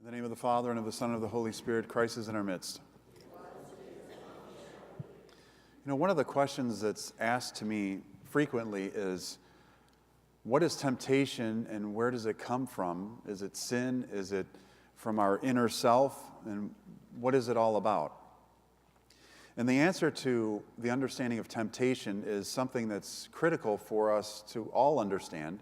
In the name of the Father, and of the Son, and of the Holy Spirit, Christ is in our midst. One of the questions that's asked to me frequently is, what is temptation and where does it come from? Is it sin? Is it from our inner self? And what is it all about? And the answer to the understanding of temptation is something that's critical for us to all understand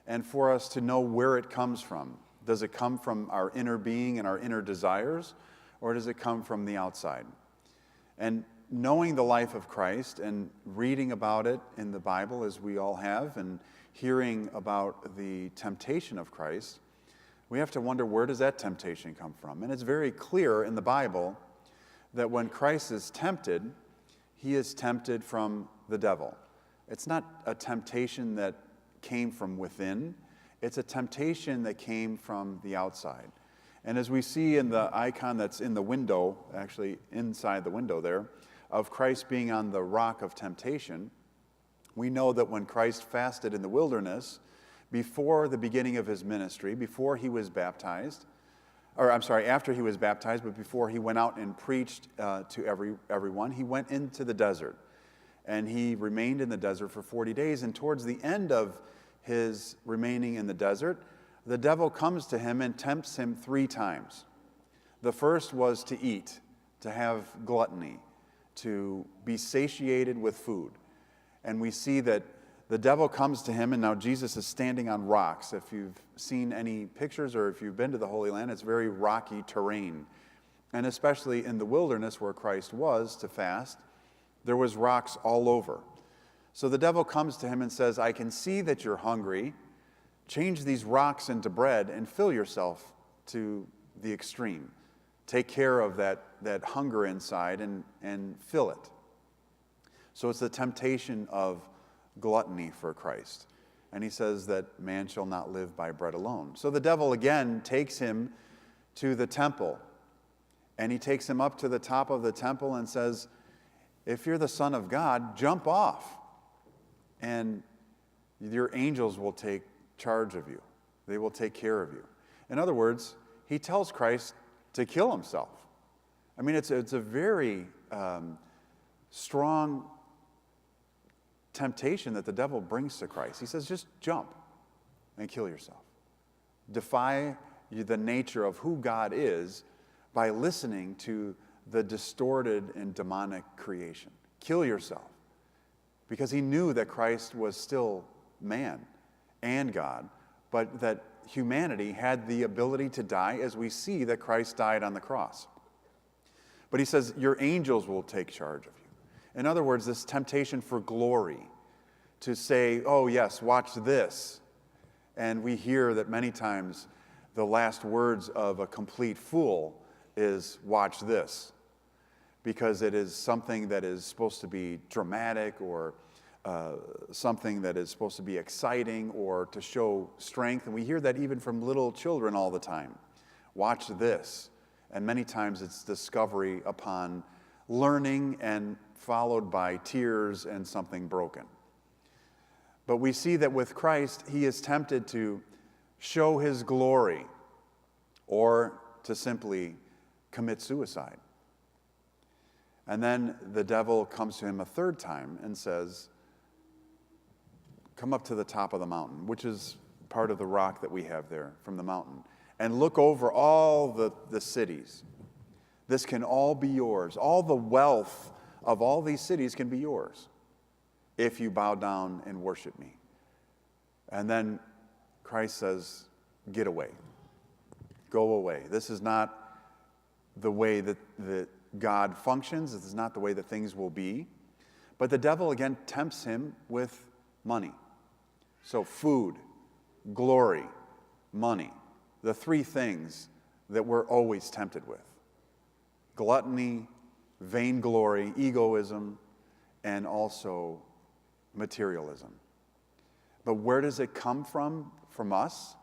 and for us to know where it comes from. Does it come from our inner being and our inner desires, or does it come from the outside? And knowing the life of Christ and reading about it in the Bible, as we all have, and hearing about the temptation of Christ, we have to wonder, where does that temptation come from? And it's very clear in the Bible that when Christ is tempted, he is tempted from the devil. It's not a temptation that came from within. It's a temptation that came from the outside. And as we see in the icon that's in the window, actually inside the window there, of Christ being on the rock of temptation, we know that when Christ fasted in the wilderness, before the beginning of his ministry, before he was baptized, after he was baptized, but before he went out and preached to everyone, he went into the desert. And he remained in the desert for 40 days. And towards the end of his remaining in the desert, the devil comes to him and tempts him 3 times. The first was to eat, to have gluttony, to be satiated with food. And we see that the devil comes to him, and now Jesus is standing on rocks. If you've seen any pictures or if you've been to the Holy Land, it's very rocky terrain. And especially in the wilderness where Christ was to fast, there was rocks all over. So the devil comes to him and says, I can see that you're hungry. Change these rocks into bread and fill yourself to the extreme. Take care of that hunger inside and fill it. So it's the temptation of gluttony for Christ. And he says that man shall not live by bread alone. So the devil again takes him to the temple. And he takes him up to the top of the temple and says, if you're the Son of God, jump off. And your angels will take charge of you. They will take care of you. In other words, he tells Christ to kill himself. I mean, it's a very strong temptation that the devil brings to Christ. He says, just jump and kill yourself. Defy the nature of who God is by listening to the distorted and demonic creation. Kill yourself. Because he knew that Christ was still man and God, but that humanity had the ability to die, as we see that Christ died on the cross. But he says, your angels will take charge of you. In other words, this temptation for glory, to say, oh yes, watch this. And we hear that many times the last words of a complete fool is, watch this. Because it is something that is supposed to be dramatic or something that is supposed to be exciting or to show strength. And we hear that even from little children all the time. Watch this. And many times it's discovery upon learning and followed by tears and something broken. But we see that with Christ, he is tempted to show his glory or to simply commit suicide. And then the devil comes to him a 3rd time and says, come up to the top of the mountain, which is part of the rock that we have there from the mountain, and look over all the cities. This can all be yours. All the wealth of all these cities can be yours if you bow down and worship me. And then Christ says, get away. Go away. This is not the way that God functions. This is not the way that things will be. But the devil again tempts him with money. So food, glory, money. The 3 things that we're always tempted with. Gluttony, vainglory, egoism, and also materialism. But where does it come from us?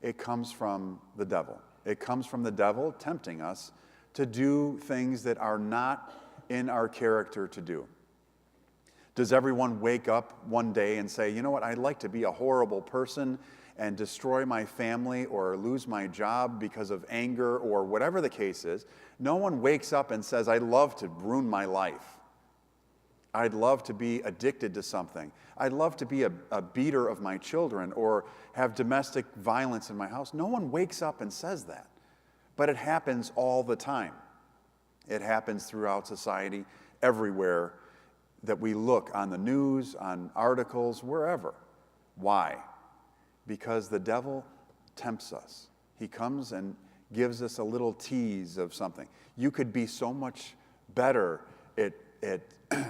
It comes from the devil. It comes from the devil tempting us to do things that are not in our character to do. Does everyone wake up one day and say, you know what, I'd like to be a horrible person and destroy my family or lose my job because of anger or whatever the case is. No one wakes up and says, I'd love to ruin my life. I'd love to be addicted to something. I'd love to be a beater of my children or have domestic violence in my house. No one wakes up and says that. But it happens all the time. It happens throughout society, everywhere that we look, on the news, on articles, wherever. Why? Because the devil tempts us. He comes and gives us a little tease of something. You could be so much better at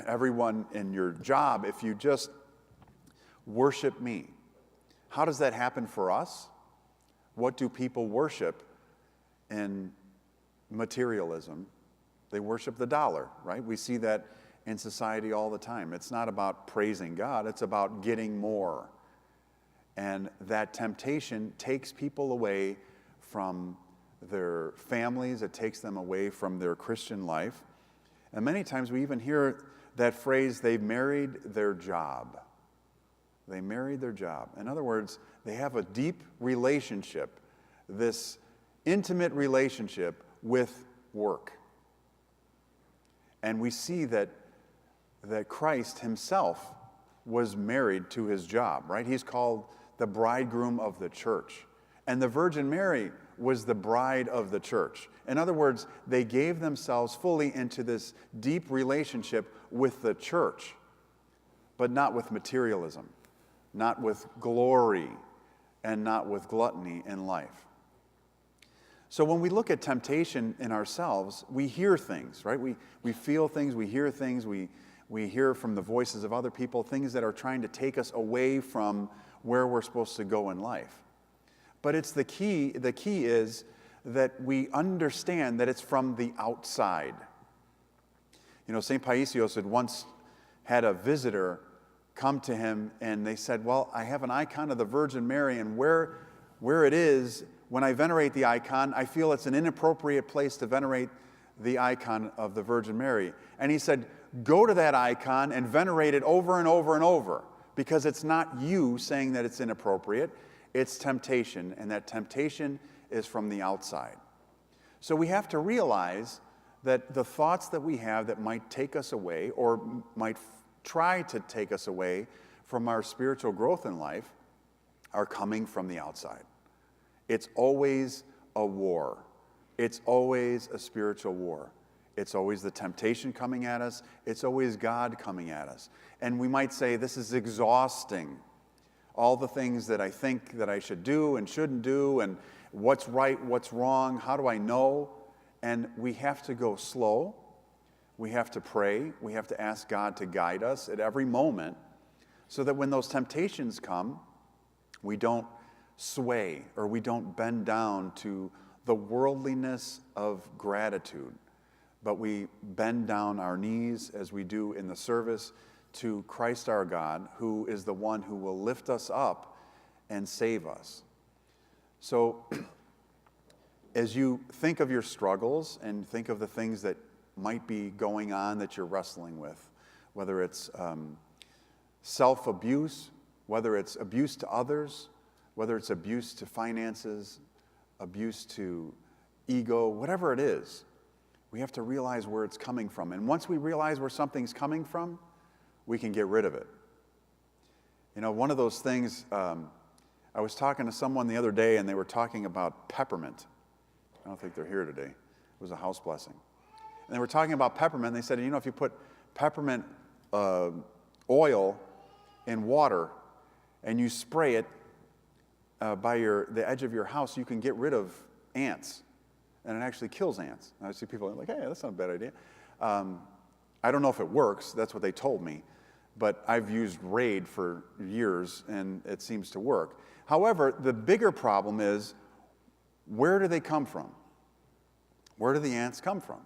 everyone in your job if you just worship me. How does that happen for us? What do people worship in materialism? They worship the dollar, right? We see that in society all the time. It's not about praising God, it's about getting more. And that temptation takes people away from their families, it takes them away from their Christian life. And many times we even hear that phrase, they married their job. They married their job. In other words, they have a deep relationship, this intimate relationship with work. And we see that Christ himself was married to his job, right? He's called the bridegroom of the church. And the Virgin Mary was the bride of the church. In other words, they gave themselves fully into this deep relationship with the church, but not with materialism, not with glory, and not with gluttony in life. So when we look at temptation in ourselves, we hear things, right? We feel things, we hear things, we hear from the voices of other people, things that are trying to take us away from where we're supposed to go in life. But it's the key is that we understand that it's from the outside. You know, St. Paisios had once had a visitor come to him and they said, well, I have an icon of the Virgin Mary, and where it is, when I venerate the icon, I feel it's an inappropriate place to venerate the icon of the Virgin Mary. And he said, go to that icon and venerate it over and over and over, because it's not you saying that it's inappropriate, it's temptation, and that temptation is from the outside. So we have to realize that the thoughts that we have that might take us away or might try to take us away from our spiritual growth in life are coming from the outside. It's always a war. It's always a spiritual war. It's always the temptation coming at us. It's always God coming at us. And we might say, this is exhausting. All the things that I think that I should do and shouldn't do, and what's right, what's wrong, how do I know? And we have to go slow. We have to pray. We have to ask God to guide us at every moment so that when those temptations come, we don't sway or we don't bend down to the worldliness of gratitude, but we bend down our knees as we do in the service to Christ our God, who is the one who will lift us up and save us. So as you think of your struggles and think of the things that might be going on that you're wrestling with, whether it's self-abuse, whether it's abuse to others, whether it's abuse to finances, abuse to ego, whatever it is, we have to realize where it's coming from. And once we realize where something's coming from, we can get rid of it. You know, one of those things, I was talking to someone the other day and they were talking about peppermint. I don't think they're here today. It was a house blessing. And they were talking about peppermint. They said, you know, if you put peppermint oil in water and you spray it by the edge of your house, you can get rid of ants. And it actually kills ants. And I see people like, hey, that's not a bad idea. I don't know if it works. That's what they told me. But I've used Raid for years, and it seems to work. However, the bigger problem is, where do they come from? Where do the ants come from?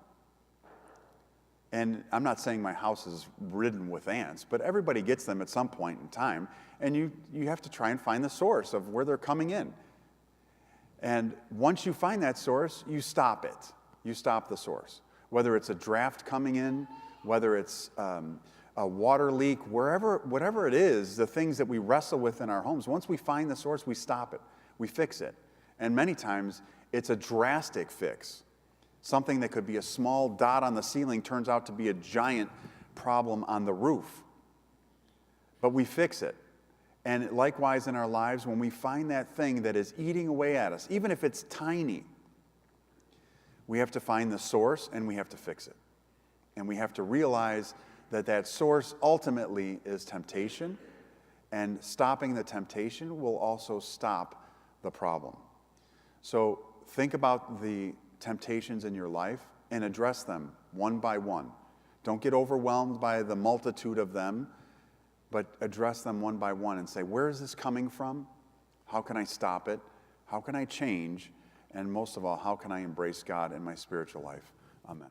And I'm not saying my house is ridden with ants, but everybody gets them at some point in time, and you have to try and find the source of where they're coming in. And once you find that source, you stop it. You stop the source. Whether it's a draft coming in, whether it's a a water leak, whatever it is, the things that we wrestle with in our homes, once we find the source, we stop it, we fix it. And many times, it's a drastic fix. Something that could be a small dot on the ceiling turns out to be a giant problem on the roof. But we fix it. And likewise in our lives, when we find that thing that is eating away at us, even if it's tiny, we have to find the source and we have to fix it. And we have to realize that that source ultimately is temptation, and stopping the temptation will also stop the problem. So think about the temptations in your life and address them one by one. Don't get overwhelmed by the multitude of them, but address them one by one and say, where is this coming from? How can I stop it? How can I change? And most of all, how can I embrace God in my spiritual life? Amen.